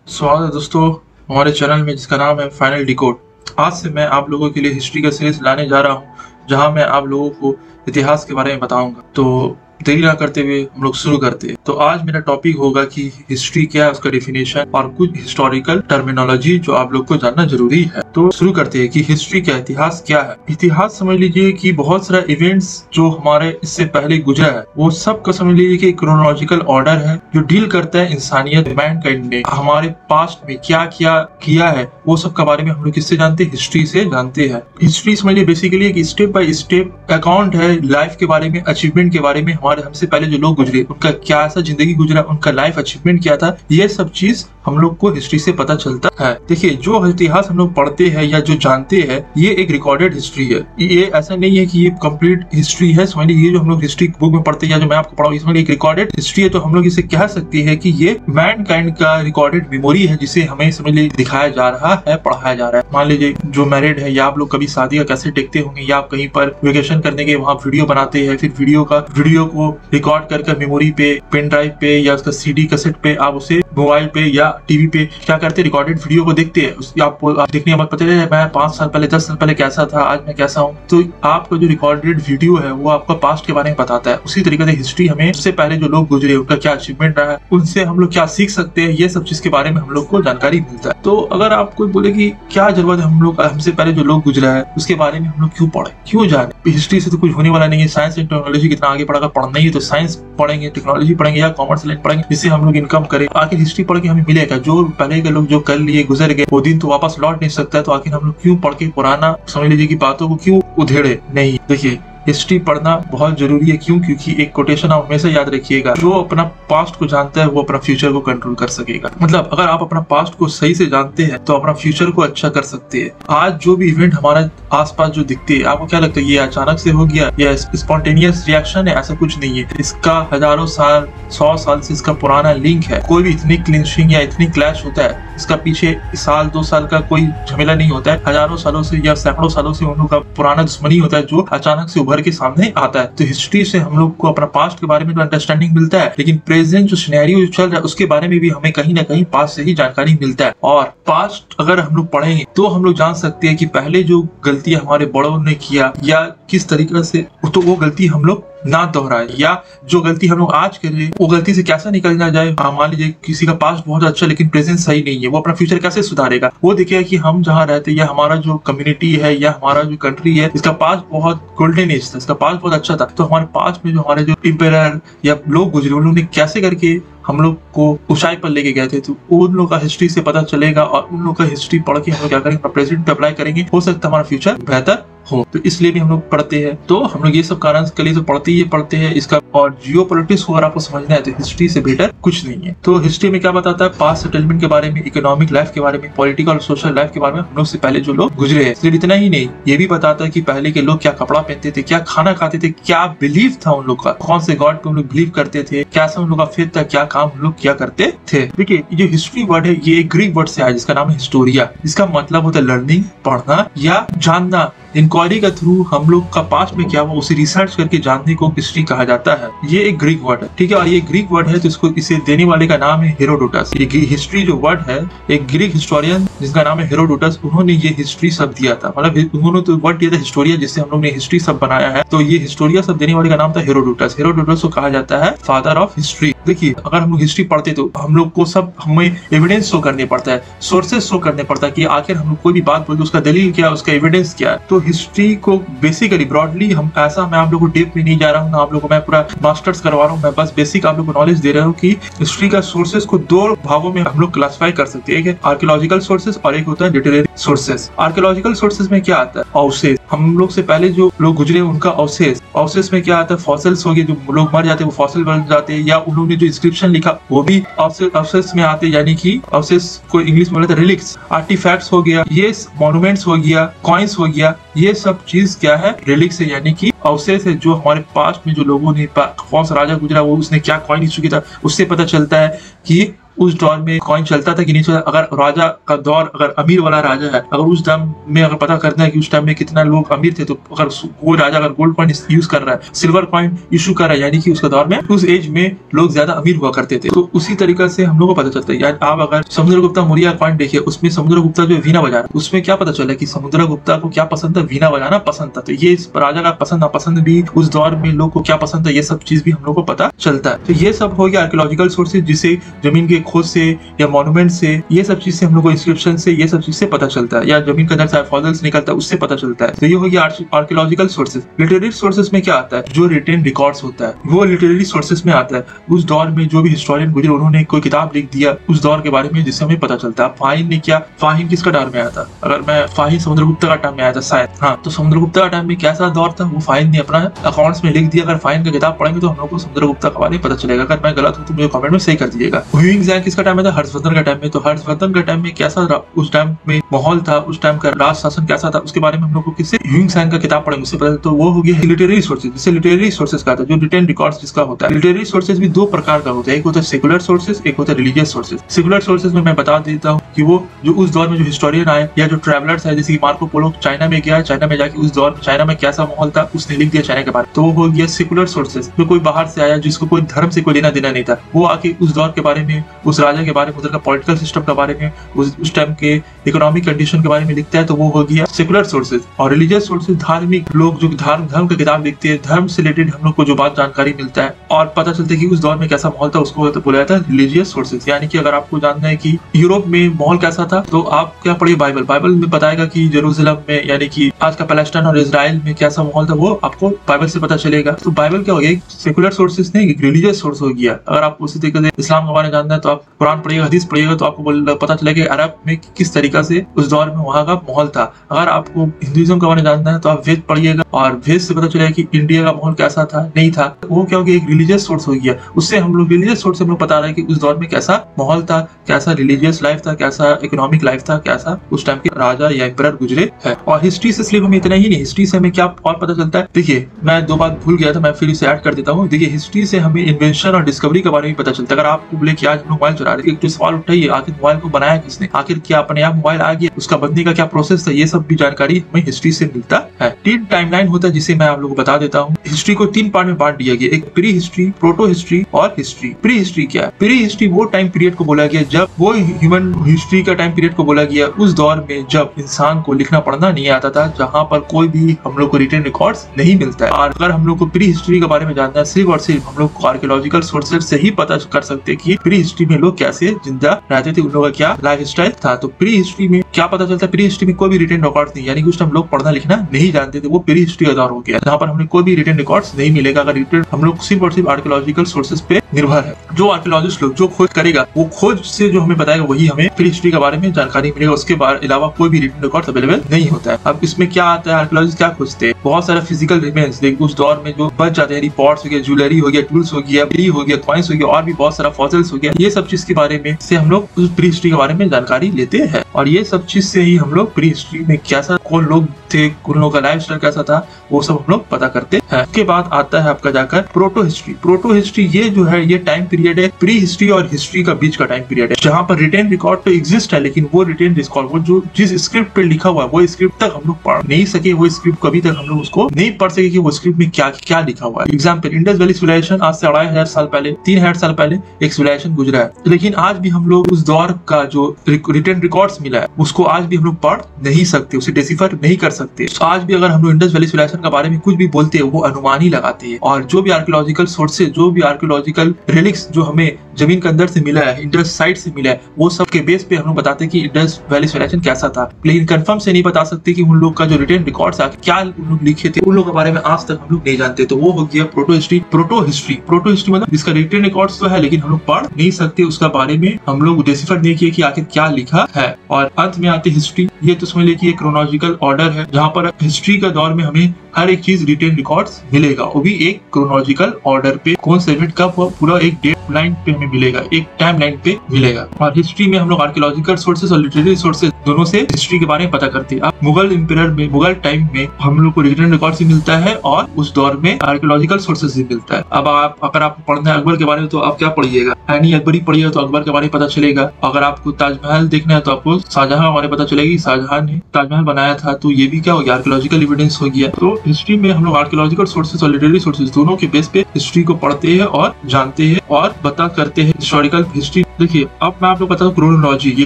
स्वागत है दोस्तों हमारे चैनल में जिसका नाम है फाइनल डिकोड। आज से मैं आप लोगों के लिए हिस्ट्री का सीरीज लाने जा रहा हूं, जहां मैं आप लोगों को इतिहास के बारे में बताऊंगा। तो देरी ना करते हुए हम लोग शुरू करते हैं। तो आज मेरा टॉपिक होगा कि हिस्ट्री क्या है, उसका डेफिनेशन और कुछ हिस्टोरिकल टर्मिनोलॉजी जो आप लोग को जानना जरूरी है। तो शुरू करते हैं कि हिस्ट्री क्या है, इतिहास क्या है। इतिहास समझ लीजिए कि बहुत सारा इवेंट्स जो हमारे इससे पहले गुजरा है वो सब का समझ लीजिए कि क्रोनोलॉजिकल ऑर्डर है जो डील करता है इंसानियत मैनकाइंड ने हमारे पास्ट में क्या क्या किया है, वो सब के बारे में हम लोग किससे जानते हैं, हिस्ट्री से जानते हैं। हिस्ट्री समझिए बेसिकली एक स्टेप बाय स्टेप अकाउंट है लाइफ के बारे में, अचीवमेंट के बारे में। हमारे हमसे पहले जो लोग गुजरे उनका क्या ऐसा जिंदगी गुजरा, उनका लाइफ अचीवमेंट क्या था, ये सब चीज हम लोग को हिस्ट्री से पता चलता है। देखिए जो इतिहास हम लोग पढ़ते हैं या जो जानते हैं ये एक रिकॉर्डेड हिस्ट्री है। ये ऐसा नहीं है कि ये कंप्लीट हिस्ट्री है। समझ लीजिए ये जो हम लोग हिस्ट्री बुक में पढ़ते हैं या जो मैं आपको पढ़ाऊँ इसमें एक रिकॉर्डेड हिस्ट्री है। तो हम लोग इसे कह सकते हैं कि ये मैनकाइंड का रिकॉर्डेड मेमोरी है जिसे हमें समझ लीजिए दिखाया जा रहा है, पढ़ाया जा रहा है। मान लीजिए जो मैरिड है या आप लोग कभी शादी का कैसेट देखते होंगे या आप कहीं पर वेकेशन करने के वहाँ वीडियो बनाते हैं, फिर वीडियो को रिकॉर्ड करके मेमोरी पे, पेन ड्राइव पे या उसका सीडी कैसेट पे आप उसे मोबाइल पे या टीवी पे क्या करते हैं, रिकॉर्डेड वीडियो को देखते हैं। आप देखने मत पता है मैं 5 साल पहले 10 साल पहले कैसा था, आज मैं कैसा हूँ। तो आपका जो रिकॉर्डेड वीडियो है वो आपका पास्ट के बारे में बताता है। उसी तरीके से हिस्ट्री हमें उससे पहले जो लोग गुजरे उनका क्या अचीवमेंट रहा है, उनसे हम लोग क्या सीख सकते हैं, ये सब चीज के बारे में हम लोग को जानकारी मिलता है। तो अगर आप कोई बोले कि क्या जरूरत है हम लोग हमसे पहले जो लोग गुजरा है उसके बारे में हम लोग क्यों पढ़े, क्यों जाने, हिस्ट्री से तो कुछ होने वाला नहीं है। साइंस एंड टेक्नोलॉजी कितना आगे पढ़ा पढ़ना ही है तो साइंस पढ़ेंगे, टेक्नोलॉजी पढ़ेंगे या कॉमर्स लाइन पढ़ेंगे जिससे हम लोग इनकम करें। आखिर हिस्ट्री पढ़ के हमें मिलेगा? जो पहले के लोग जो कर लिए गुजर गए वो दिन तो वापस लौट नहीं सकता है। तो आखिर हम लोग क्यों पढ़ के पुराना समझ लीजिए की बातों को क्यों उधेड़े? नहीं, देखिए हिस्ट्री पढ़ना बहुत जरूरी है। क्यों? क्योंकि एक कोटेशन आप हमेशा याद रखिएगा, जो अपना पास्ट को जानता है वो अपना फ्यूचर को कंट्रोल कर सकेगा। मतलब अगर आप अपना पास्ट को सही से जानते हैं तो अपना फ्यूचर को अच्छा कर सकते हैं। आज जो भी इवेंट हमारा आसपास जो दिखते हैं आपको क्या लगता है ये अचानक से हो गया या स्पॉन्टेनियस रिएक्शन है? ऐसा कुछ नहीं है। इसका हजारों साल 100 साल से इसका पुराना लिंक है। कोई भी इतनी क्लिंचिंग या इतनी क्लैश होता है इसका पीछे साल 2 साल का कोई झमेला नहीं होता है। हजारों सालों से या सैकड़ों सालों से उन लोगों का पुराना दुश्मनी होता है जो अचानक से उभर के सामने आता है। तो हिस्ट्री से हम लोग को अपना पास्ट के बारे में तो अंडरस्टैंडिंग मिलता है, लेकिन प्रेजेंट जो सिनेरियो चल रहा है उसके बारे में भी हमें कहीं ना कहीं पास्ट से ही जानकारी मिलता है। और पास्ट अगर हम लोग पढ़ेंगे तो हम लोग जान सकते हैं कि पहले जो गलतियां हमारे बड़ों ने किया या किस तरीके से, तो वो गलती हम लोग ना दोहराए, या जो गलती हम लोग आज कर रहे हैं वो गलती से कैसे निकलना जाए। मान लीजिए किसी का पास्ट बहुत अच्छा लेकिन प्रेजेंट सही नहीं है, वो अपना फ्यूचर कैसे सुधारेगा? वो देखिएगा कि हम जहाँ रहते हैं या हमारा जो कम्युनिटी है या हमारा जो कंट्री है इसका पास्ट बहुत गोल्डन एज था, इसका पास्ट बहुत अच्छा था। तो हमारे पास्ट में जो हमारे जो एम्पायर या लोग गुजरे उन लोगों ने कैसे करके हम लोग को ऊंचाई पर लेके गए थे, तो उन लोगों का हिस्ट्री से पता चलेगा और उन लोगों का हिस्ट्री पढ़ के हम लोग क्या करेंगे, प्रेजेंट पे अप्लाई करेंगे, हो सकता है हमारा फ्यूचर बेहतर हो। तो इसलिए भी हम लोग पढ़ते हैं। तो हम लोग ये सब कारण के लिए तो पढ़ते हैं इसका। और जियो पॉलिटिक्स को अगर आपको समझना है तो हिस्ट्री से बेटर कुछ नहीं है। तो हिस्ट्री में क्या बताता है, पास्ट सेटलमेंट के बारे में, इकोनॉमिक लाइफ के बारे में, पॉलिटिकल और सोशल लाइफ के बारे में हम लोग से पहले जो लोग गुजरे हैं। सिर्फ इतना ही नहीं, ये भी बताता है कि पहले के लोग क्या कपड़ा पहनते थे, क्या खाना खाते थे, क्या बिलीव था उन लोग का, कौन से गॉड पे उन लोग बिलीव करते थे, कैसा उन लोग का फेथ था, क्या काम उन लोग किया करते थे। देखिए जो हिस्ट्री वर्ड है ये एक ग्रीक वर्ड से आया जिसका नाम है हिस्टोरिया। इसका मतलब होता है लर्निंग, पढ़ना या जानना। इंक्वायरी के थ्रू हम लोग का पास्ट में क्या हुआ उसे रिसर्च करके जानने को हिस्ट्री कहा जाता है। ये एक ग्रीक वर्ड है, ठीक है। और ये ग्रीक वर्ड है तो इसको इसे देने वाले का नाम है हेरोडोटस। ये हिस्ट्री जो वर्ड है एक ग्रीक हिस्टोरियन जिसका नाम है हेरोडोटस, उन्होंने ये हिस्ट्री सब दिया था। मतलब उन्होंने तो वर्ड दिया था हिस्टोरिया जिससे हम लोग ने हिस्ट्री सब बनाया है। तो ये हिस्टोरिया सब देने वाले का नाम था हेरोडोटस। हेरोडोटस को कहा जाता है फादर ऑफ हिस्ट्री। देखिए अगर हम लोग हिस्ट्री पढ़ते तो हम लोग को सब हमें एविडेंस शो करने पड़ता है, सोर्सेस शो करने पड़ता है कि आखिर हम लोग कोई भी बात बोलते उसका दलील क्या है, उसका एविडेंस क्या है। तो हिस्ट्री को बेसिकली ब्रॉडली हम ऐसा, मैं आप लोगों को डीप में नहीं जा रहा हूँ ना, आप लोगों को मैं पूरा मास्टर्स करवा रहा हूँ, मैं बस बेसिक आप लोग को नॉलेज दे रहा हूँ कि हिस्ट्री का सोर्सेस को 2 भागों में हम लोग क्लासिफाई कर सकते हैं। एक है आर्कियोलॉजिकल सोर्सेस और एक होता है लिटरेरी सोर्सेस। आर्कियोलॉजिकल सोर्सेस में क्या आता है, अवशेष, हम लोग से पहले जो लोग गुजरे उनका अवशेष। अवशेष में क्या आता है, फॉसिल्स हो गए, जो लोग मर जाते हैं वो फॉसिल बन जाते हैं, या उन्होंने जो इंस्क्रिप्शन लिखा वो भी अवशेष में आते हैं, यानी कि अवशेष को इंग्लिश में बोलते हैं रिलिक्स। आर्टिफैक्ट्स हो गया, ये मॉन्यूमेंट्स हो गया, कॉइन्स हो गया, ये सब चीज क्या है, रिलिक्स है, यानी कि अवशेष है जो हमारे पास्ट में जो लोगों ने कौन सा राजा गुजरा वो उसने क्या कॉइन इशू किया था उससे पता चलता है कि उस दौर में कॉइन चलता था कि नहीं चलता, अगर राजा का दौर अगर अमीर वाला राजा है, अगर उस टाइम में अगर पता करना है कि उस टाइम में कितना लोग अमीर थे, तो अगर वो राजा अगर गोल्ड कॉइन यूज कर रहा है, सिल्वर कॉइन इशू कर रहा है, यानी कि उसका दौर में उस एज में लोग ज्यादा अमीर हुआ करते थे। तो उसी तरीके से हम लोग को पता चलता है। यानी आप अगर समुद्रगुप्ता मौर्य कॉइन देखिए, उसमें समुद्रगुप्ता जो वीणा बजा रहा है, उसमें क्या पता चला कि समुद्रगुप्ता को क्या पसंद था, वीणा बजाना पसंद था। तो ये इस राजा का पसंद नापसंद भी, उस दौर में लोग को क्या पसंद था, ये सब चीज भी हम लोग को पता चलता है। तो ये सब हो गया आर्कियोलॉजिकल सोर्सेज, जिसे जमीन के खोज से या मॉन्यूमेंट से, ये सब चीज से हम लोग को इंस्क्रिप्शन से ये सब चीज से पता चलता है, या जमीन के अंदर से फॉसिल्स निकलता है उससे पता चलता है। तो ये हो गया आर्कियोलॉजिकल सोर्सेज। लिटरेरी सोर्सेज में क्या आता है, जो रिटेन रिकॉर्ड्स होता है वो लिटरेरी सोर्सेज में आता है। उस दौर में जो भी हिस्टोरियन गुजरे, उन्होंने कोई किताब लिख दिया उस दौर के बारे में, जिससे हमें पता चलता है। फाहिम ने क्या, फाहिम किसका दौर में आया था, अगर मैं फाहिम समुद्रगुप्ता का टाइम में आया था शायद, हाँ, तो समुद्रगुप्ता का टाइम में कैसा दौर था वो फाहिम ने अपना अकाउंट्स में लिख दिया। अगर फाहिम का किताब पढ़ेंगे तो हम लोग को समुद्रगुप्ता के बारे में पता चलेगा। अगर मैं गलत हूँ तो मुझे कमेंट में सही कर दीजिएगा। ह्यूइंग ज़ैंग किसका टाइम में था, हर्षवर्धन का टाइम में। तो हर्षवर्धन का टाइम में कैसा उस टाइम में माहौल था, उस टाइम का राज शासन कैसा था, उसके बारे में हम लोग को किससे, ह्यूइंग ज़ैंग का किताब पढ़ेंगे उससे पता। तो वो हो गया लिटरेरी सोर्सेज, जिससे लिटरेरी सोर्सेज का था, जो रिटेन रिकॉर्ड्स जिसका होता है। लिटरेरी सोर्सेज भी दो प्रकार का होता है, एक होता है सेकुलर सोर्सेज, एक होता है रिलीजियस सोर्सेज। सेकुलर सोर्सेज में मैं बता देता हूँ कि वो जो उस दौर में जो हिस्टोरियन आए या जो ट्रैवलर्स है, जैसे कि मार्को पोलो चाइना में गया, चाइना में जाके उस दौर में चाइना में कैसा माहौल था उसने लिख दिया चाइना के बारे में, तो वो हो गया सेकुलर सोर्सेज। जो कोई बाहर से आया, जिसको कोई धर्म से कोई लेना देना नहीं था, वो आके उस दौर के बारे में, उस राजा के बारे में, उधर का पॉलिटिकल सिस्टम के बारे में, उस टाइम के इकोनॉमिक कंडीशन के बारे में लिखता है, तो वो हो गया सेकुलर सोर्सेज। और रिलीजियस सोर्सेज, धार्मिक लोग जो धर्म की किताब लिखते हैं, धर्म से रिलेटेड हम लोग को जो बात जानकारी मिलता है और पता चलता है कि उस दौर में कैसा माहौल था, उसको बोला जाता है रिलीजियस सोर्सेज। यानी कि अगर आपको जानना है कि यूरोप में माहौल कैसा था, तो आप क्या पढ़िए, बाइबल में बताएगा कि जेरूसलम में, यानी कि आज का पैलेस्टाइन और इजराइल में कैसा माहौल था, वो आपको बाइबल से पता चलेगा। तो बाइबल क्या हो गया, सेकुलर सोर्सेज नहीं, एक रिलीजियस सोर्स हो गया। अगर आप उसी तरीके से इस्लाम के बारे में जानना है तो आप कुरान पढ़िएगा, हदीस पढ़िएगा, तो आपको पता चलेगा अरब में किस तरीके से उस दौर में वहां का माहौल था। अगर आपको हिंदुइज्म के बारे में जानना है तो आप वेद पढ़िएगा, और वेद से पता चलेगा कि इंडिया का माहौल कैसा था, नहीं था। वो क्या हो गया, एक रिलीजियस सोर्स हो गया। उससे हम लोग रिलीजियस सोर्स से हम लोग पता रहे कि उस दौर में कैसा माहौल था, कैसा रिलीजियस लाइफ था, कैसा इकोनॉमिक लाइफ था, कैसा उस टाइम के राजा या एम्परर गुजरे है। और हिस्ट्री से सिर्फ हमें इतना ही नहीं, हिस्ट्री से हमें क्या और पता चलता है। देखिए, मैं दो बात भूल गया था, मैं फिर इसे ऐड कर देता हूँ। देखिए, हिस्ट्री से हमें इन्वेंशन और डिस्कवरी के बारे में पता चलता है। अगर आपको बोले कि आज हम लोग मोबाइल चला रहे, एक तो सवाल उठाइए, आखिर मोबाइल को बनाया किसने, आखिर क्या अपने आप मोबाइल आ गया, उसका बनने का क्या प्रोसेस था, ये सब भी जानकारी हमें हिस्ट्री से मिलता है। 3 टाइमलाइन होता है, जिसे मैं आप लोगों को बता देता हूँ। हिस्ट्री को 3 पार्ट में बांट दिया गया, एक प्री हिस्ट्री, प्रोटो हिस्ट्री और हिस्ट्री। प्री हिस्ट्री क्या है, प्री हिस्ट्री वो टाइम पीरियड को बोला गया जब, वो ह्यूमन हिस्ट्री का टाइम पीरियड को बोला गया उस दौर में जब इंसान को लिखना पढ़ना नहीं आता था, जहाँ पर कोई भी हम लोग को रिटन रिकॉर्ड्स नहीं मिलता है। और अगर हम लोग को प्री हिस्ट्री के बारे में जानना है, सिर्फ और सिर्फ हम लोग को आर्कियोलॉजिकल सोर्सेज से ही पता कर सकते हैं कि प्री हिस्ट्री में लोग कैसे जिंदा रहते थे, उन लोगों का क्या लाइफ स्टाइल था। तो प्री हिस्ट्री में क्या पता चलता है, प्री हिस्ट्री में कोई भी रिटन रिकॉर्ड नहीं, यानी कि उस टाइम लोग पढ़ना लिखना नहीं जानते थे, वो प्री हिस्ट्री का दौर हो गया, जहाँ पर हमें कोई भी रिटन रिकॉर्ड्स नहीं मिलेगा। अगर रिटन हम लोग सिर्फ और सिर्फ आर्कियोलॉजिकल सोर्सेज पे निर्भर है। जो आर्कियोलॉजिस्ट लोग जो खोज करेगा, वो खोज से जो हमें बताएगा, वही हमें प्री हिस्ट्री के बारे में जानकारी मिलेगा। उसके अलावा कोई भी रिटन रिकॉर्ड अवेलेबल नहीं होता है। अब इसमें क्या आता है, आर्कियोलॉजिस्ट क्या खोजते हैं, बहुत सारा फिजिकल रिमेन्स उस दौर में जो बच जाते हैं, रिपोर्ट्स हो गया, ज्वेलरी हो गया, टूल्स हो गया, हो गया, कॉइन्स हो गया, और भी बहुत सारा फॉसिल्स हो गया। ये सब चीज के बारे में से हम लोग उस प्री हिस्ट्री के बारे में जानकारी लेते हैं। और ये सब चीज से ही हम लोग प्री हिस्ट्री में कैसा कौन लोग थे, उन लोगों का लाइफ स्टाइल कैसा था, वो सब हम लोग पता करते हैं। उसके बाद आता है आपका जाकर प्रोटो हिस्ट्री। प्रोटो हिस्ट्री ये जो है, ये टाइम पीरियड है प्री हिस्ट्री और हिस्ट्री का बीच का टाइम पीरियड है, जहाँ पर रिटेन रिकॉर्ड तो एग्जिस्ट है, लेकिन वो रिटेन रिकॉर्ड, वो जो जिस स्क्रिप्ट पे लिखा हुआ है, वो स्क्रिप्ट तक हम लोग पढ़ नहीं सके, वो स्क्रिप्ट कभी तक हम लोग उसको नहीं पढ़ सके कि वो स्क्रिप्ट में क्या क्या लिखा हुआ है। एग्जाम्पल, इंडस वैली सिविलाइजेशन आज से 2500 साल पहले, 3000 साल पहले एक सिविलाइजेशन गुजरा है, लेकिन आज भी हम लोग उस दौर का जो रिटन रिकॉर्ड्स मिला है, उसको आज भी हम लोग पढ़ नहीं सकते, उसे डिसिफर नहीं कर सकते। आज भी अगर हम लोग इंडस वैली सिविलाइजेशन के बारे में कुछ भी बोलते हैं, वो अनुमान ही लगाते हैं। और जो भी आर्कियोलॉजिकल सोर्सेज, जो भी आर्कियोलॉजिकल रिलिक्स जो हमें जमीन के अंदर से मिला है, इंडस साइड से मिला है, वो सब के बेस पे हम लोग बताते हैं कि इंडस वैली सिविलाइजेशन कैसा था। लेकिन कंफर्म से नहीं बता सकते कि उन लोग का जो रिटन रिकॉर्ड्स क्या उन लोग लिखे थे, उन लोग के बारे में आज तक हम लोग नहीं जानते। तो वो हो गया proto history. Proto history, proto history मतलब जिसका रिटन रिकॉर्ड्स तो है, लेकिन हम लोग पढ़ नहीं सकते, उसका बारे में हम लोग डिसिफर नहीं किए कि आखिर क्या लिखा है। और अंत में आती हिस्ट्री। ये तो समझ लीजिए क्रोनोलॉजिकल ऑर्डर है, जहाँ पर हिस्ट्री का दौर में हमें हर एक चीज रिटन रिकॉर्ड्स मिलेगा, वो भी एक क्रोनोलॉजिकल ऑर्डर पे, कौन से इवेंट का पूरा एक डेट लाइन पे हमें मिलेगा, एक टाइम लाइन पे मिलेगा। और हिस्ट्री में हम लोग आर्कियोलॉजिकल सोर्सेस और लिटरेरी सोर्सेस दोनों से हिस्ट्री के बारे में पता करते हैं। अब मुगल एम्पायर में, मुगल टाइम में हम लोग को रिटन रिकॉर्ड से मिलता है और उस दौर में आर्कियोलॉजिकल सोर्सेस से मिलता है। अब आप अगर आपको पढ़ना है अकबर के बारे में तो आप क्या पढ़िएगा, एनी अकबरी पढ़िएगा तो अकबर के बारे में पता चलेगा। अगर आपको ताजमहल देखना है तो आपको शाहजहां के बारे में पता चलेगी, शाहजहां ने ताजमहल बनाया था, तो ये भी क्या हो गया, आर्कियोलॉजिकल एविडेंस हो गया। तो हिस्ट्री में हम लोग आर्कियोलॉजिकल सोर्सेस और लिटरेरी सोर्सेस दोनों के बेस पे हिस्ट्री को पढ़ते हैं और जानते हैं और बता करते हैं हिस्टोरिकल हिस्ट्री। देखिए अब मैं आप लोग बताऊं क्रोनोलॉजी, ये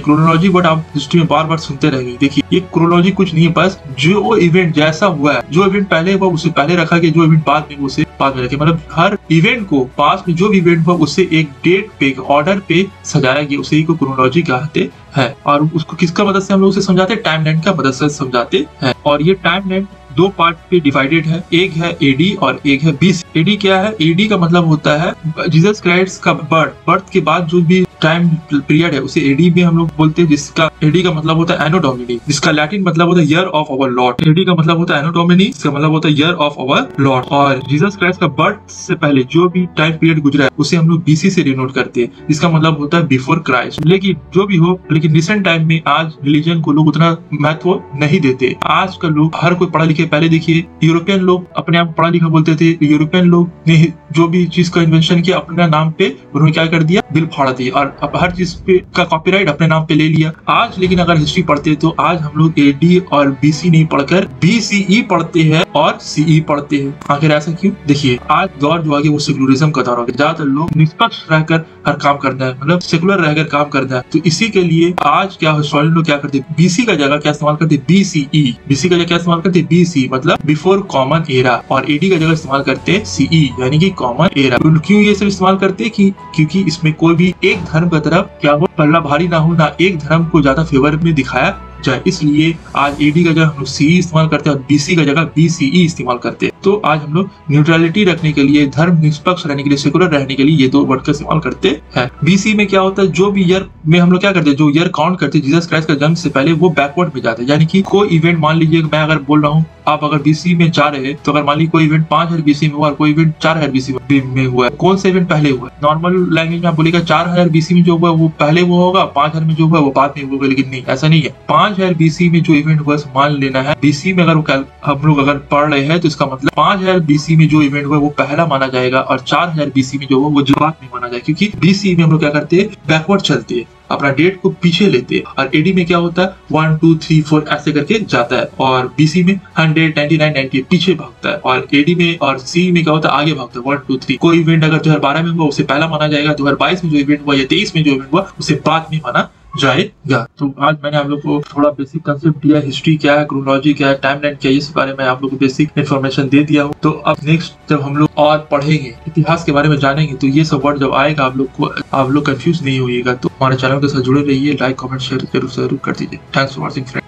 क्रोनोलॉजी वर्ड आप हिस्ट्री में बार बार सुनते रहेंगे। देखिए ये क्रोनोलॉजी कुछ नहीं है, बस जो इवेंट जैसा हुआ है, जो इवेंट पहले हुआ उसे पहले रखा गया, जो इवेंट बाद में उसे बाद में रखे। मतलब हर इवेंट को पास में जो भी इवेंट हुआ उससे एक डेट पे, एक ऑर्डर पे सजाया गया, उसे ही को क्रोनोलॉजी कहते हैं। और उसको किसका मदद से हम लोग उसे समझाते हैं, टाइम लाइन का मदद से समझाते हैं। और ये टाइम लाइन दो पार्ट पे डिवाइडेड है, एक है एडी और एक है बीसी। एडी क्या है, एडी का मतलब होता है जीसस क्राइस्ट का बर्थ के बाद जो भी टाइम पीरियड है उसे एडी में हम लोग बोलते हैं, जिसका एडी का मतलब होता है एनो डोमिनी, जिसका लैटिन मतलब होता है year of our lord. AD का मतलब होता है एनो डोमिनी, इसका मतलब होता है ईयर ऑफ आवर लॉर्ड। और जीसस क्राइस्ट का बर्थ से पहले जो भी टाइम पीरियड गुजरा है उसे हम लोग बीसी से डिनोट करते हैं, जिसका मतलब होता है बिफोर क्राइस्ट। लेकिन जो भी हो, लेकिन रिसेंट टाइम में आज रिलीजन को लोग उतना महत्व नहीं देते। आज का लोग हर कोई पढ़ा लिखे, पहले देखिए यूरोपियन लोग अपने आप पढ़ा लिखा बोलते थे, यूरोपियन लोग ने जो भी चीज का इन्वेंशन किया अपने नाम पे उन्होंने क्या कर दिया, बिल फाड़ दिया और अब हर चीज पे का कॉपीराइट अपने नाम पे ले लिया। आज लेकिन अगर हिस्ट्री पढ़ते तो आज हम लोग एडी और बीसी नहीं पढ़कर बीसीई पढ़ते हैं और सीई पढ़ते हैं। आखिर ऐसा क्यों? देखिए आज दौर जो आगे वो सेकुलरिज्म का दौर हो गया, ज्यादातर लोग निष्पक्ष रहकर हर काम करना है, मतलब सेकुलर रहकर काम करना है। तो इसी के लिए आज क्या हिस्टोरियन लोग क्या करते हैं, बीसी का जगह क्या इस्तेमाल करते, बीसीई। बीसी का जगह क्या इस्तेमाल करते, बीसी मतलब बिफोर कॉमन एरा, और एडी का जगह इस्तेमाल करते हैं सीई यानी कि कॉमन एरा। क्यों ये सब इस्तेमाल करते हैं कि क्योंकि इसमें कोई भी एक धर्म की तरफ क्या हो, पल्ला भारी ना हो, ना एक धर्म को ज्यादा फेवर में दिखाया जाए। इसलिए आज एडी का जगह हम लोग सीई इस्तेमाल करते हैं और बीसी का जगह बीसीई इस्तेमाल करते हैं। तो आज हम लोग न्यूट्रलिटी रखने के लिए, धर्म निष्पक्ष रहने के लिए, सेकुलर रहने के लिए ये दो वर्ड का इस्तेमाल करते हैं। बीसी में क्या होता है, जो भी ईयर में हम लोग क्या करते हैं, जो ईयर काउंट करते हैं जीसस क्राइस्ट का जन्म से पहले, वो बैकवर्ड में जाता है। यानी कि कोई इवेंट, मान लीजिए मैं अगर बोल रहा हूँ आप अगर बीसी में जा रहे हैं तो अगर मान लीजिए कोई इवेंट 5000 बीसी में हुआ और कोई इवेंट 4000 बीसी में हुआ है, कौन सा इवेंट पहले हुआ है? नॉर्मल लैंग्वेज में आप बोलेगा 4000 बीसी में जो हुआ वो पहले वो होगा, 5000 में जो हुआ वो बाद में होगा। लेकिन नहीं, ऐसा नहीं है। 5000 बीसी में जो इवेंट हुआ मान लेना है, बीसी में अगर हम लोग अगर पढ़ रहे हैं तो इसका मतलब 5000 बीसी में जो इवेंट हुआ वो पहला माना जाएगा और 4000 बीसी में जो हुआ वो बाद में माना जाएगा। क्योंकि बीसी में हम लोग क्या करते हैं, बैकवर्ड चलते हैं, अपना डेट को पीछे लेते हैं। और एडी में क्या होता है, 1 2 3 4 ऐसे करके जाता है, और बीसी में 100 99 90 पीछे भागता है। और एडी में और सी में क्या होता है, आगे भागता है 1 2 3। कोई इवेंट अगर 2012 में हुआ उसे पहला माना जाएगा, 2022 में जो इवेंट हुआ या 23 में जो इवेंट हुआ उसे बाद में माना जाएगा। तो आज मैंने आप लोग को थोड़ा बेसिक कंसेप्ट दिया, हिस्ट्री क्या है, क्रोनोलॉजी क्या है, टाइमलाइन क्या है, इस बारे में आप लोग को बेसिक इन्फॉर्मेशन दे दिया हूँ। तो अब नेक्स्ट जब हम लोग और पढ़ेंगे, इतिहास के बारे में जानेंगे, तो ये सब वर्ड जब आएगा आप लोग कंफ्यूज नहीं होइएगा। तो हमारे चैनल के साथ जुड़े रहिए, लाइक कमेंट शेयर जरूर कर दीजिए। Thanks for watching friends.